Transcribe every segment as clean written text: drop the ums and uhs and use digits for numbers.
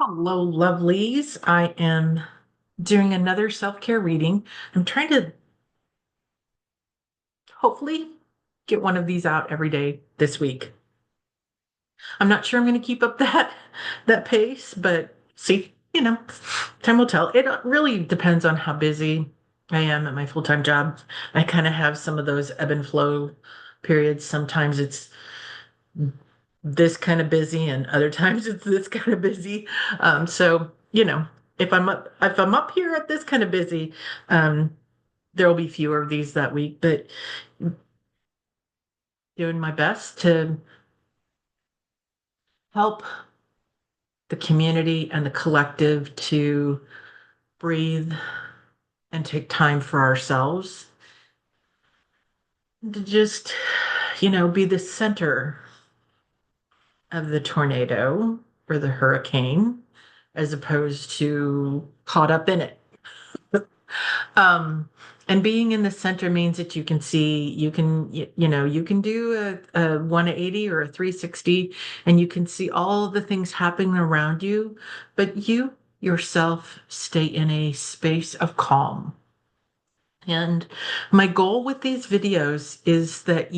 Hello, lovelies. I am doing another self-care reading. I'm trying to hopefully get one of these out every day this week. I'm not sure I'm going to keep up that pace, but see, time will tell. It really depends on how busy I am at my full-time job. I kind of have some of those ebb and flow periods. Sometimes it's this kind of busy and other times it's this kind of busy. So, if I'm up here at this kind of busy, um, there will be fewer of these that week, but doing my best to help the community and the collective to breathe and take time for ourselves, to just, be the center of the tornado or the hurricane as opposed to caught up in it. Um, and being in the center means that you can see, you can do a 180 or a 360, and you can see all of the things happening around you, but you yourself stay in a space of calm. And my goal with these videos is that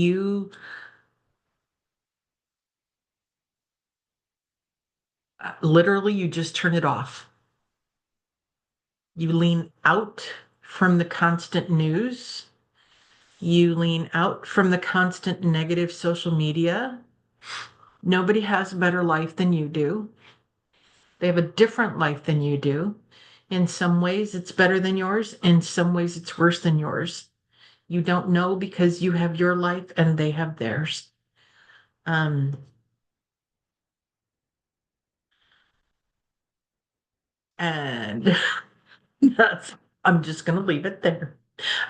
literally you just turn it off. You lean out from the constant news. You lean out from the constant negative social media. Nobody has a better life than you do. They have a different life than you do. In some ways, it's better than yours. In some ways, it's worse than yours. You don't know because you have your life and they have theirs. Um, and that's, I'm just going to leave it there.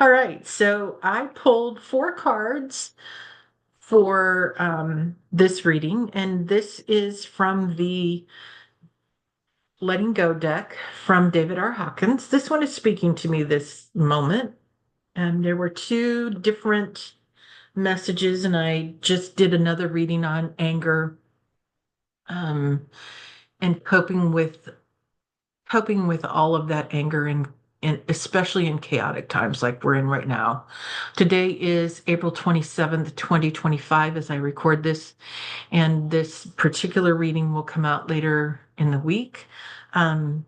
All right. So I pulled four cards for this reading, and this is from the Letting Go deck from David R. Hawkins. This one is speaking to me this moment. And there were two different messages, and I just did another reading on anger, um, and coping with all of that anger and especially in chaotic times like we're in right now. Today is April 27th, 2025, as I record this, and this particular reading will come out later in the week. Um,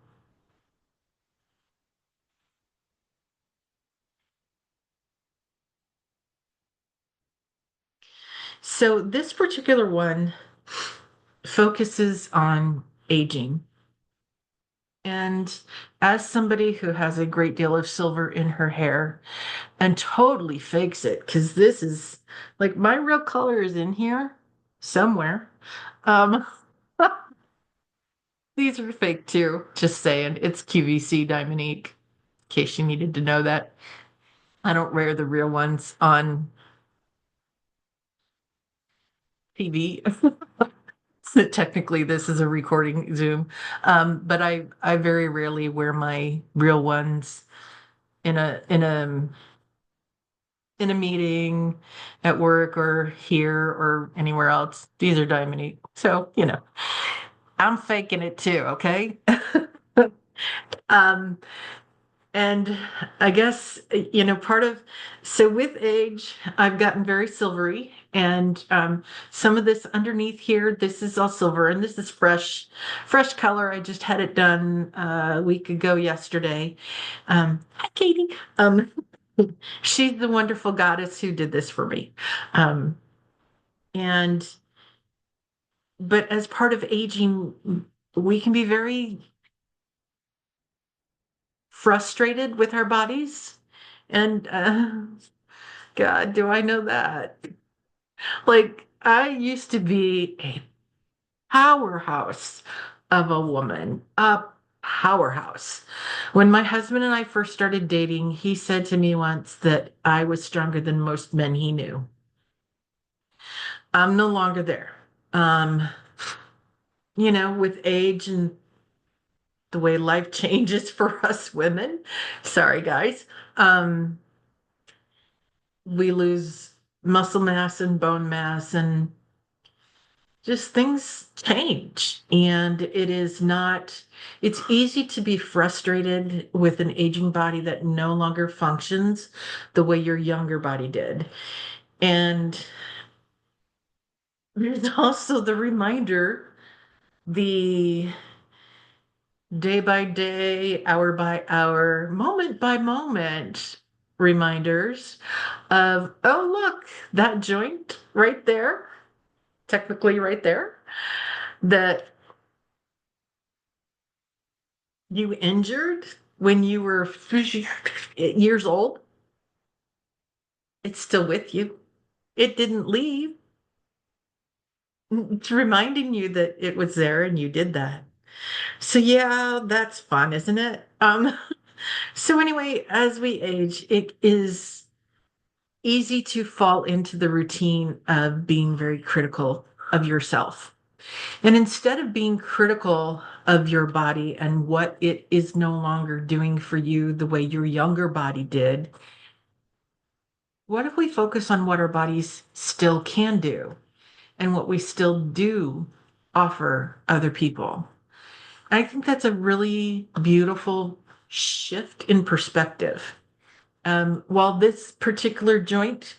so this particular one focuses on aging. And as somebody who has a great deal of silver in her hair and totally fakes it, because this is like my real color is in here somewhere. Um, these are fake too, just saying. It's QVC Diamonique, in case you needed to know that. I don't wear the real ones on TV. So technically, this is a recording Zoom, but I very rarely wear my real ones in a meeting at work or here or anywhere else. These are Dimony. So, I'm faking it too, okay? Um, and I guess, so with age, I've gotten very silvery. And some of this underneath here, this is all silver, and this is fresh color. I just had it done a week ago yesterday. Hi, Katie. Um, She's the wonderful goddess who did this for me. Um, and but as part of aging, we can be very frustrated with our bodies. And God, do I know that? Like, I used to be a powerhouse of a woman, a powerhouse. When my husband and I first started dating, he said to me once that I was stronger than most men he knew. I'm no longer there. Um, with age and the way life changes for us women, sorry guys, um, we lose muscle mass and bone mass, and just things change. And it's easy to be frustrated with an aging body that no longer functions the way your younger body did. And there's also the reminder, the day by day, hour by hour, moment by moment reminders of, oh, look, that joint right there, technically right there, that you injured when you were years old, it's still with you. It didn't leave. It's reminding you that it was there and you did that. So yeah, that's fun, isn't it? So anyway, as we age, it is easy to fall into the routine of being very critical of yourself. And instead of being critical of your body and what it is no longer doing for you the way your younger body did, what if we focus on what our bodies still can do and what we still do offer other people? I think that's a really beautiful shift in perspective. While this particular joint,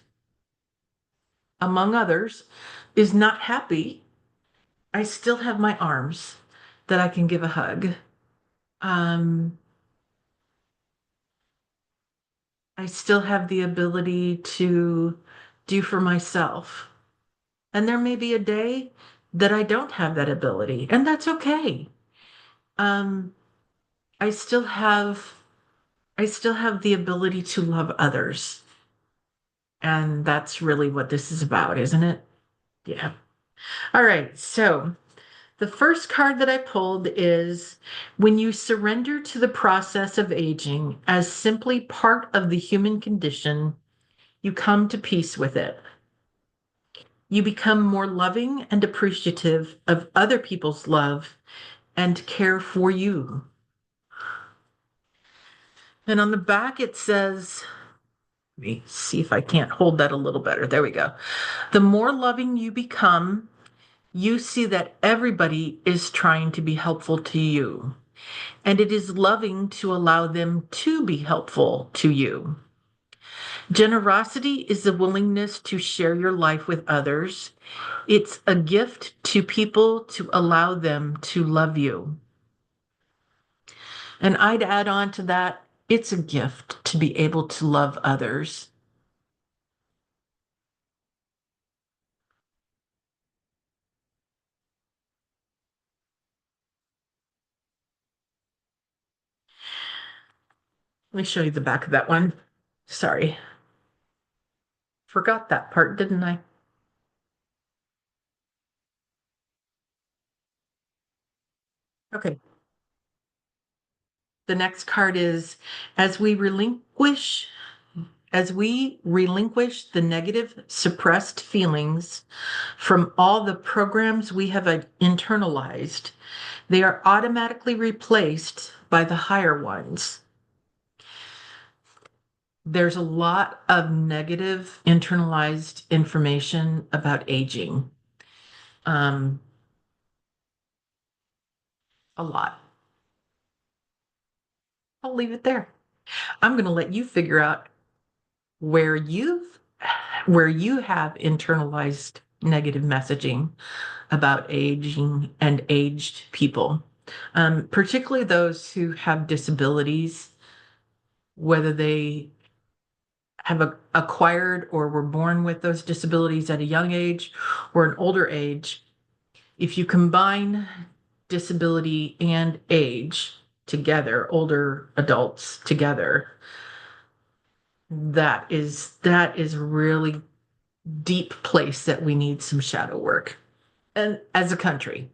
among others, is not happy, I still have my arms that I can give a hug. Um, I still have the ability to do for myself. And there may be a day that I don't have that ability, and that's okay. Um, I still have I still have the ability to love others. And that's really what this is about, isn't it? Yeah. All right. So the first card that I pulled is, when you surrender to the process of aging as simply part of the human condition, you come to peace with it. You become more loving and appreciative of other people's love and care for you. And on the back, it says, let me see if I can't hold that a little better. There we go. The more loving you become, you see that everybody is trying to be helpful to you, and it is loving to allow them to be helpful to you. Generosity is the willingness to share your life with others. It's a gift to people to allow them to love you. And I'd add on to that, it's a gift to be able to love others. Let me show you the back of that one. Sorry, forgot that part, didn't I? Okay. The next card is, as we relinquish the negative suppressed feelings from all the programs we have internalized, they are automatically replaced by the higher ones. There's a lot of negative internalized information about aging. Um, a lot. I'll leave it there. I'm going to let you figure out where you've where you have internalized negative messaging about aging and aged people, particularly those who have disabilities, whether they have acquired or were born with those disabilities at a young age or an older age. If you combine disability and age together, older adults together, that is really deep place that we need some shadow work. And as a country,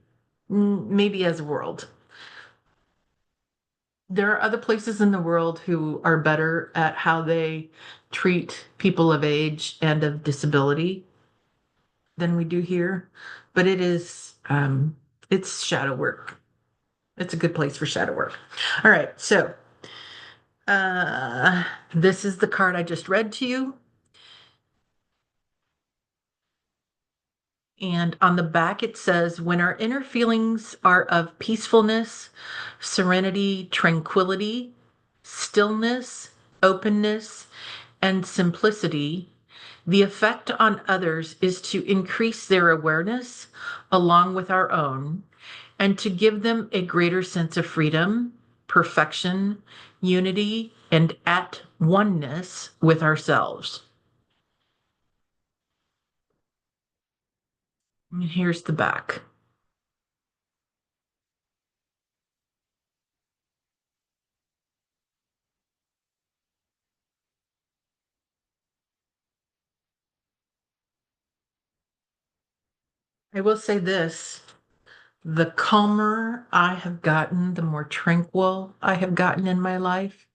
maybe as a world. There are other places in the world who are better at how they treat people of age and of disability than we do here, but it's shadow work. It's a good place for shadow work. All right, so uh, this is the card I just read to you. And on the back, it says, when our inner feelings are of peacefulness, serenity, tranquility, stillness, openness, and simplicity, the effect on others is to increase their awareness along with our own and to give them a greater sense of freedom, perfection, unity, and at oneness with ourselves. And here's the back. I will say this, the calmer I have gotten, the more tranquil I have gotten in my life,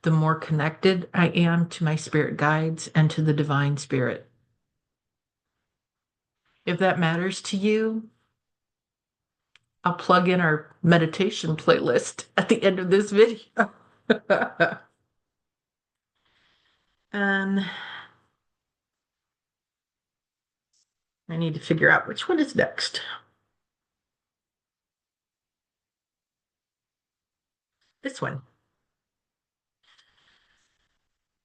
the more connected I am to my spirit guides and to the divine spirit. If that matters to you, I'll plug in our meditation playlist at the end of this video. And I need to figure out which one is next. This one.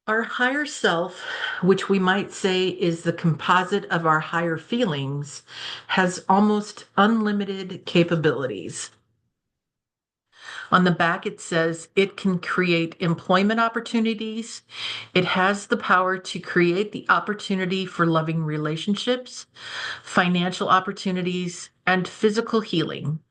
Our higher self, which we might say is the composite of our higher feelings, has almost unlimited capabilities. On the back, it says it can create employment opportunities. It has the power to create the opportunity for loving relationships, financial opportunities, and physical healing.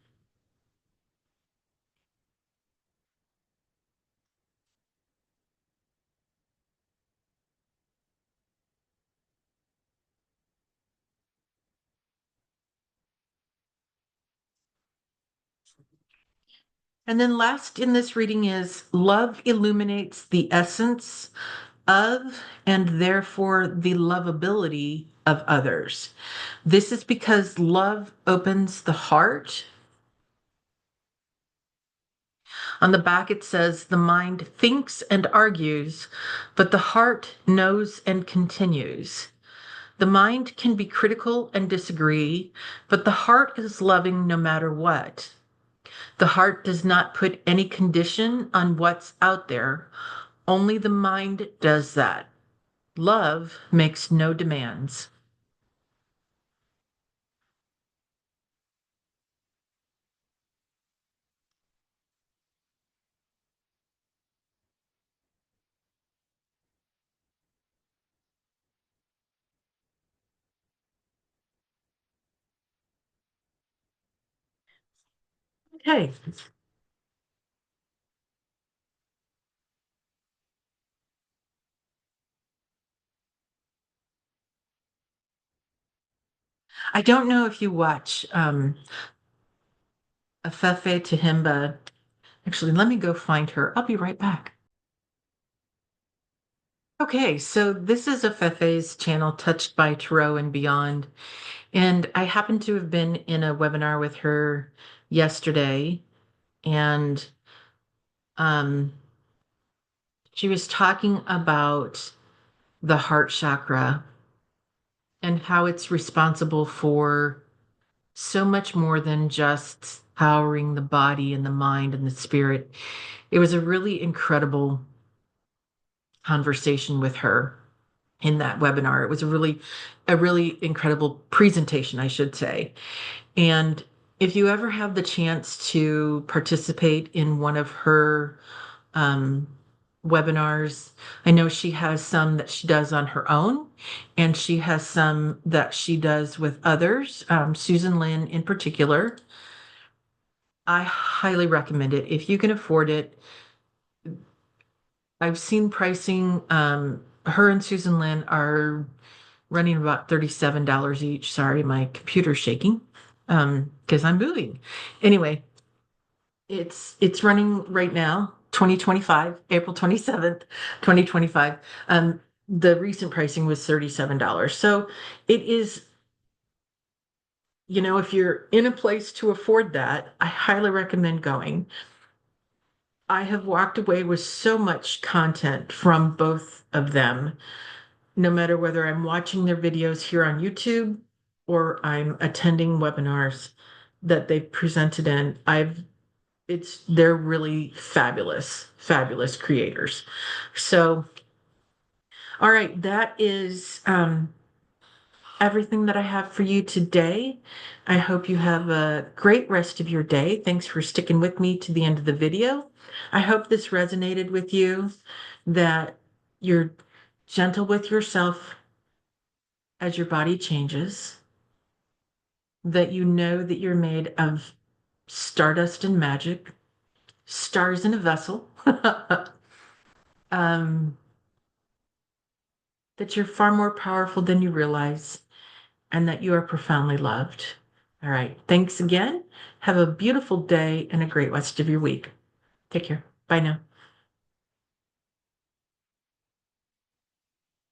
And then last in this reading is love illuminates the essence of and therefore the lovability of others. This is because love opens the heart. On the back, it says the mind thinks and argues, but the heart knows and continues. The mind can be critical and disagree, but the heart is loving no matter what. The heart does not put any condition on what's out there. Only the mind does that. Love makes no demands. Okay. I don't know if you watch Afefe Tahimba. Actually, let me go find her. I'll be right back. Okay, so this is Afefe's channel, Touched by Tarot and Beyond. And I happened to have been in a webinar with her yesterday, and um, she was talking about the heart chakra and how it's responsible for so much more than just powering the body and the mind and the spirit. It was a really incredible conversation with her in that webinar. It was a really incredible presentation, I should say. And if you ever have the chance to participate in one of her um, webinars, I know she has some that she does on her own, and she has some that she does with others, Susan Lynn in particular. I highly recommend it. If you can afford it, I've seen pricing. Her and Susan Lynn are running about $37 each. Sorry, my computer's shaking because I'm moving. Anyway, it's running right now, 2025, April 27th, 2025. The recent pricing was $37. So it is, if you're in a place to afford that, I highly recommend going. I have walked away with so much content from both of them, no matter whether I'm watching their videos here on YouTube or I'm attending webinars that they've presented in. They're really fabulous, fabulous creators. So, all right, that is everything that I have for you today. I hope you have a great rest of your day. Thanks for sticking with me to the end of the video. I hope this resonated with you, that you're gentle with yourself as your body changes, that you know that you're made of stardust and magic, stars in a vessel, um, that you're far more powerful than you realize, and that you are profoundly loved. All right. Thanks again. Have a beautiful day and a great rest of your week. Take care. Bye now.